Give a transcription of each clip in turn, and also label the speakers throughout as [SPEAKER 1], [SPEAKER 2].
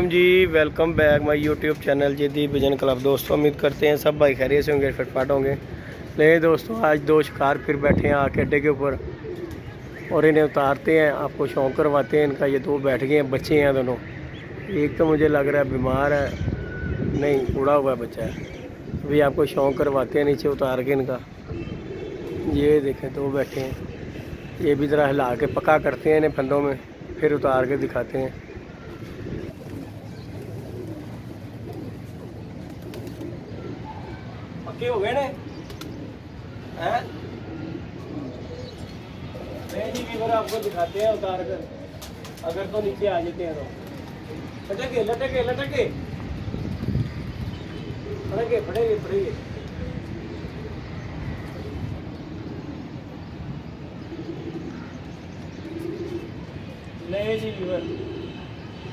[SPEAKER 1] Ji welcome back my YouTube channel the vision club. दोस्तों उम्मीद करते हैं सब भाई खैरियत से होंगे, फिटफाट होंगे। ले दोस्तों आज दो शिकार फिर बैठे हैं आके अड्डे के ऊपर और इन्हें उतारते हैं, आपको शौक करवाते हैं इनका। ये दो बैठ गए हैं, बच्चे हैं दोनों। एक तो मुझे लग रहा है बीमार है, नहीं उड़ा हुआ बच्चा है। अभी आपको शौक करवाते हैं नीचे उतार के इनका। ये देखें दो बैठे हैं, ये भी ज़रा हिला के पक्का करते हैं इन्हें फंदों में, फिर उतार के दिखाते हैं। पक्के हो गए ने हैं? नहीं जी वीवर आपको दिखाते हैं उतार कर, अगर तो नीचे आ जाते हैं तो लटके लटके लटके फड़ेंगे फड़ेंगे फड़ेंगे। नहीं जी वीवर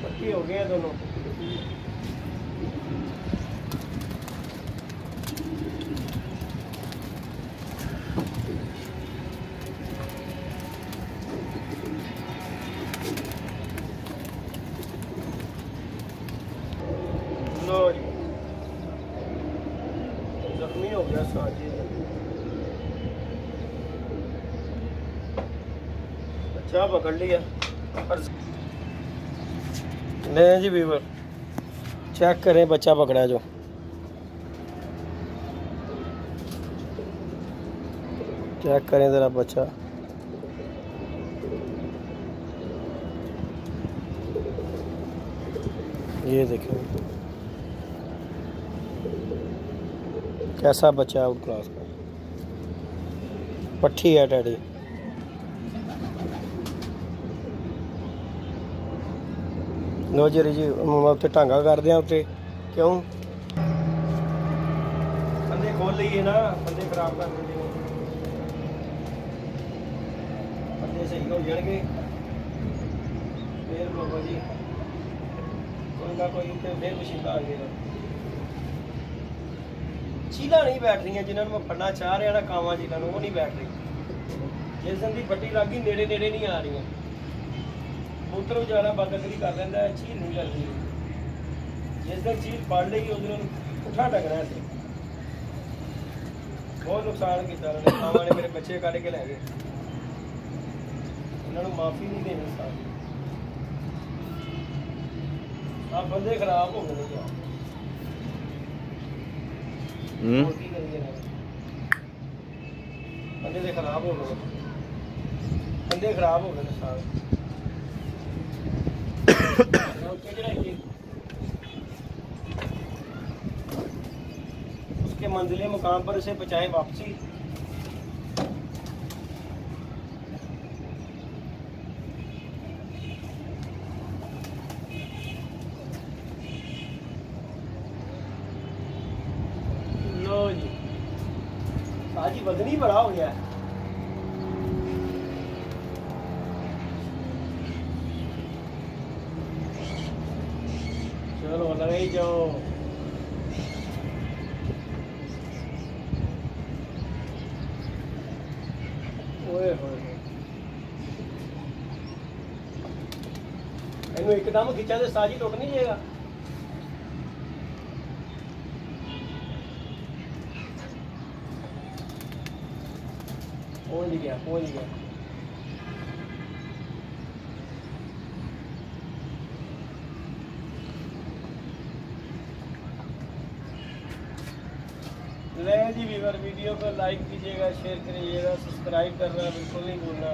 [SPEAKER 1] पक्के हो गए हैं दोनों। जख्मी हो गया साजी, अच्छा पकड़ लिया। नहीं जी वीवर चेक करें, बच्चा पकड़ा जो। चेक करें ज़रा बच्चा, ये देखें कैसा बच्चा आउट क्लास का। पट्ठी है डैडी। लो जी जी उत्ते ढांगा कर दिया उत्ते, क्यों बंदे खोल लीए ना, बंदे खराब कर देंगे, बंदे सही हो जाएंगे फिर बाबा जी कोई ना कोई फिर मशीना आ गया। चीला नहीं बैठ रही जिन्होंने मैं फड़ना चाह रहा ना, कावां चीला वो नहीं बैठ रही। जिस दिन की पट्टी लग गई नेड़े नेड़े नहीं आ रही। कबूतर बेचारा बागदरी कर लेंदा है, चील नहीं करती। जिस दिन चील पड़ ली उस दिन उठा टकना है। बहुत नुकसान किया कावां ने, मेरे बच्चे कढ़ के लै गए। इन्होंने माफ़ी नहीं देनी साथ। आप बंदे खराब हो गए क्या? बंदे खराब हो गए, बंदे खराब हो गए सारे। उसके मंजिले मुकाम पर उसे पहुंचाए वापसी। लो जी साजी वजनी बड़ा हो गया है। चलो लगे जाओ। ओए होए इन्हें एकदम खिंचा तो साजी टुट नहीं जाएगा। पहुंच गया पहुंच गया। ले जी वीवर वीडियो को लाइक कीजिएगा, शेयर करिएगा, सब्सक्राइब करना बिल्कुल नहीं भूलना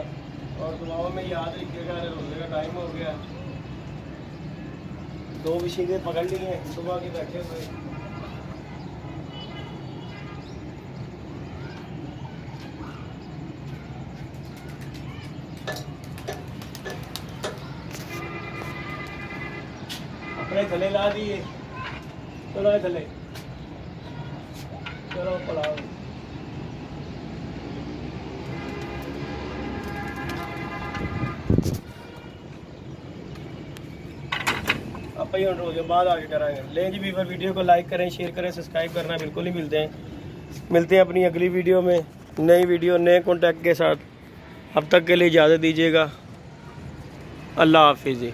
[SPEAKER 1] और दुआओं में याद रखिएगा। रोज़े का टाइम हो गया, दो विशीले पकड़ लिए सुबह के बैठे हुए। अपने थले ला दिए, चलो थले चलो पलाओ। आप ही रोज़ बाद आगे कराएंगे। ले जी वीवर वीडियो को लाइक करें, शेयर करें, सब्सक्राइब करना बिल्कुल नहीं मिलते हैं अपनी अगली वीडियो में, नई वीडियो नए कॉन्टैक्ट के साथ। अब तक के लिए इजाज़त दीजिएगा। अल्लाह हाफिज़।